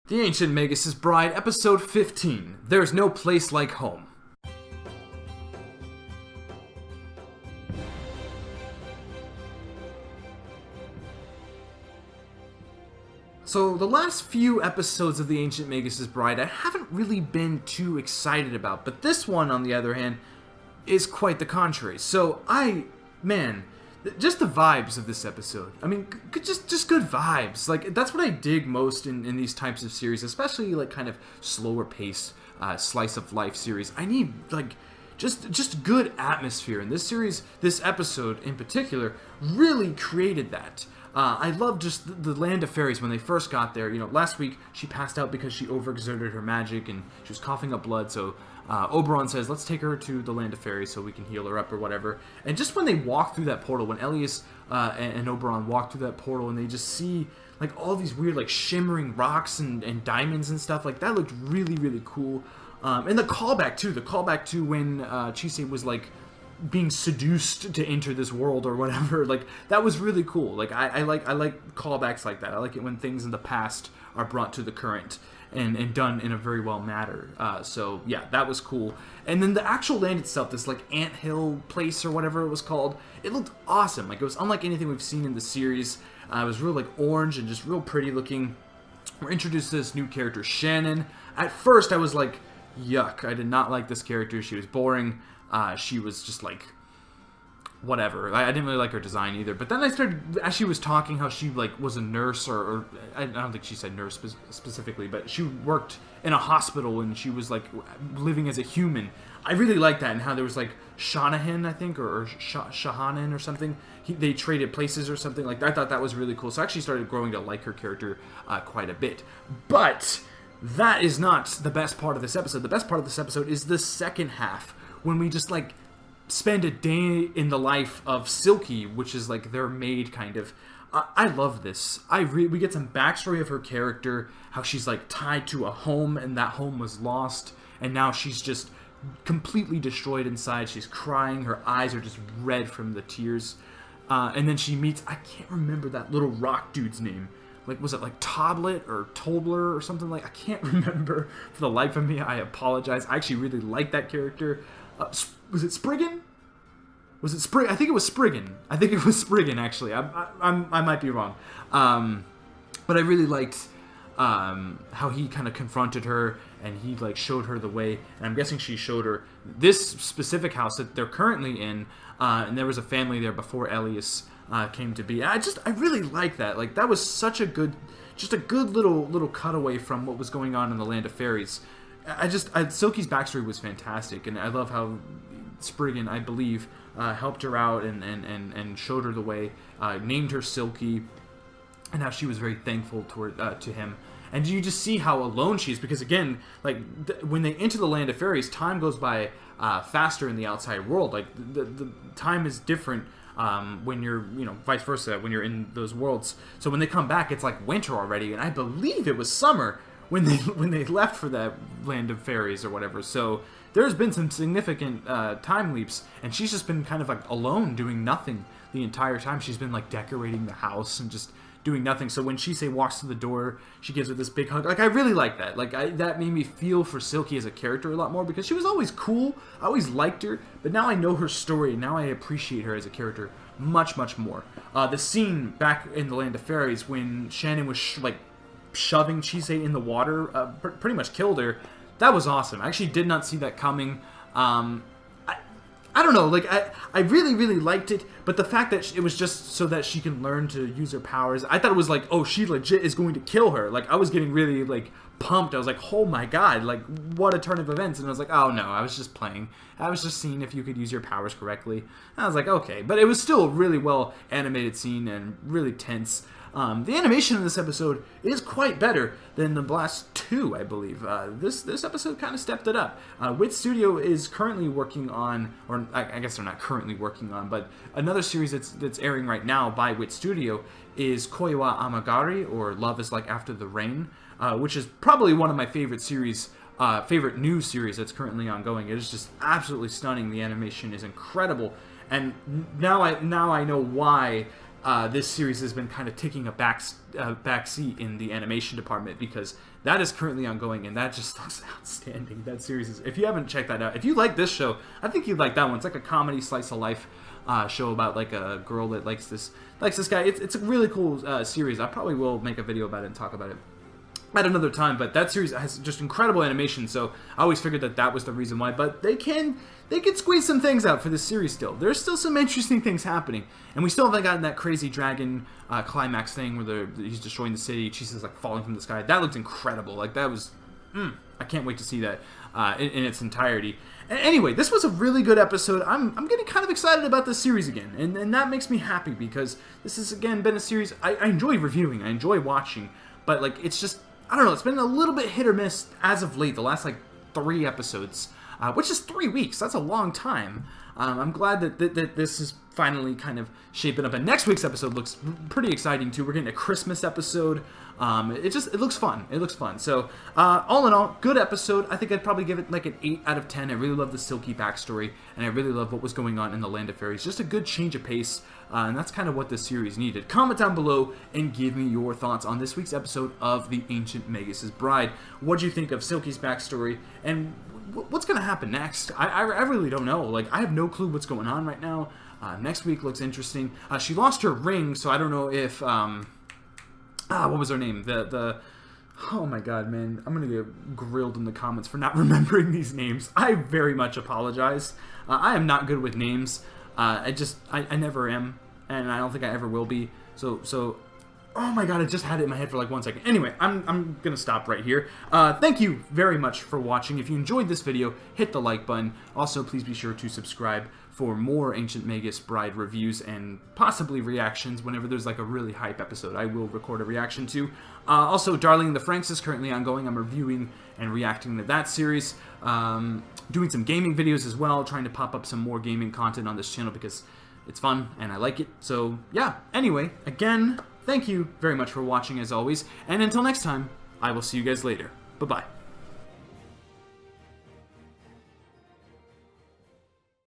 The Ancient Magus Bride, Episode 15. There's No Place Like Home. So, the last few episodes of The Ancient Magus Bride I haven't really been too excited about, but this one, on the other hand, is quite the contrary. So, just the vibes of this episode. I mean, just good vibes. Like, that's what I dig most in these types of series, especially, like, kind of slower paced, slice of life series. I need, like, just good atmosphere. And this series, this episode in particular, really created that. I love just the Land of Fairies when they first got there. You know, last week she passed out because she overexerted her magic and she was coughing up blood, so Oberon says, let's take her to the Land of Fairies so we can heal her up or whatever. And just when they walk through that portal, when Elias and Oberon walk through that portal and they just see like all these weird like shimmering rocks and diamonds and stuff, like that looked really, really cool. And the callback to when Chise was like being seduced to enter this world or whatever, like that was really cool. Like I like callbacks like that. I like it when things in the past are brought to the current and done in a very well manner. So yeah, that was cool. And then the actual land itself, this like anthill place or whatever it was called, it looked awesome. Like it was unlike anything we've seen in the series. It was real like orange and just real pretty looking. We're introduced to this new character, Shannon. At first I was like, yuck, I did not like this character. She was boring. She was just like, whatever. I didn't really like her design either. But then I started, as she was talking, how she like was a nurse, or I don't think she said nurse specifically, but she worked in a hospital and she was like living as a human. I really liked that, and how there was like Shanahan, I think, or Shahanan or something. They traded places or something like that. I thought that was really cool. So I actually started growing to like her character quite a bit. But that is not the best part of this episode. The best part of this episode is the second half, when we just like spend a day in the life of Silky, which is like their maid kind of. I love this. We get some backstory of her character, how she's like tied to a home and that home was lost, and now she's just completely destroyed inside. She's crying, her eyes are just red from the tears, and then she meets, I can't remember that little rock dude's name. Like, was it like Toblet or Tobler or something like? I can't remember for the life of me. I apologize. I actually really like that character. Was it Spriggan? Was it Sprig? I think it was Spriggan. Actually. I might be wrong. But I really liked how he kind of confronted her and he like showed her the way. And I'm guessing she showed her this specific house that they're currently in. And there was a family there before Elias came to be. I really like that. Like that was such a good, little cutaway from what was going on in the Land of Fairies. Silky's backstory was fantastic, and I love how Spriggan, I believe, helped her out and showed her the way, named her Silky, and how she was very thankful to him. And you just see how alone she is, because again, like when they enter the Land of Fairies, time goes by faster in the outside world. Like the time is different when you're, vice versa, when you're in those worlds. So when they come back, it's like winter already, and I believe it was summer when they left for that Land of Fairies or whatever. So there's been some significant time leaps, and she's just been kind of like alone doing nothing the entire time. She's been like decorating the house and just doing nothing. So when Chise walks to the door, she gives her this big hug. Like I really like that. Like that made me feel for Silky as a character a lot more, because she was always cool. I always liked her, but now I know her story, and now I appreciate her as a character much more. The scene back in the Land of Fairies when Shannon was shoving Chise in the water, pretty much killed her. That was awesome. I actually did not see that coming. I don't know, like, I really liked it, but the fact that it was just so that she can learn to use her powers, I thought it was like, oh, she legit is going to kill her. Like, I was getting really, like, pumped. I was like, oh my god, like, what a turn of events. And I was like, oh no, I was just playing. I was just seeing if you could use your powers correctly. And I was like, okay. But it was still a really well animated scene and really tense. The animation in this episode is quite better than the last two, I believe. This episode kind of stepped it up. Wit Studio is currently working on, or I guess they're not currently working on, but another series that's airing right now by Wit Studio is Koi wa Amagari, or Love is Like After the Rain, which is probably one of my favorite series, favorite new series that's currently ongoing. It is just absolutely stunning. The animation is incredible, and now I know why this series has been kind of taking a back seat in the animation department, because that is currently ongoing, and that just looks outstanding. That series is, if you haven't checked that out, if you like this show, I think you'd like that one. It's like a comedy slice of life show about like a girl that likes this guy. It's a really cool series. I probably will make a video about it and talk about it at another time, but that series has just incredible animation, so I always figured that was the reason why. But they can squeeze some things out for this series still. There's still some interesting things happening, and we still haven't gotten that crazy dragon climax thing where he's destroying the city. Chise is like falling from the sky. That looked incredible. Like, that was, I can't wait to see that in its entirety. Anyway, this was a really good episode. I'm getting kind of excited about this series again, and that makes me happy, because this has again been a series I enjoy reviewing, I enjoy watching, but like, it's just, I don't know, it's been a little bit hit or miss as of late, the last like 3 episodes, which is 3 weeks. That's a long time. I'm glad that this is finally kind of shaping up. And next week's episode looks pretty exciting too. We're getting a Christmas episode. It looks fun. It looks fun. So all in all, good episode. I think I'd probably give it like an 8 out of 10. I really love the Silky backstory, and I really love what was going on in the Land of Fairies. Just a good change of pace, and that's kind of what this series needed. Comment down below and give me your thoughts on this week's episode of The Ancient Magus Bride. What do you think of Silky's backstory, and what's going to happen next? I really don't know. Like, I have no clue what's going on right now. Next week looks interesting. She lost her ring, so I don't know if... what was her name? Oh my god, man. I'm going to get grilled in the comments for not remembering these names. I very much apologize. I am not good with names. I never am, and I don't think I ever will be. So, oh my god, I just had it in my head for like 1 second. Anyway, I'm gonna stop right here. Thank you very much for watching. If you enjoyed this video, hit the like button. Also, please be sure to subscribe for more Ancient Magus Bride reviews and possibly reactions. Whenever there's like a really hype episode, I will record a reaction to. Also, Darling in the Franxx is currently ongoing. I'm reviewing and reacting to that series. Doing some gaming videos as well, trying to pop up some more gaming content on this channel because it's fun and I like it. So yeah, anyway, again, thank you very much for watching as always, and until next time, I will see you guys later. Bye-bye.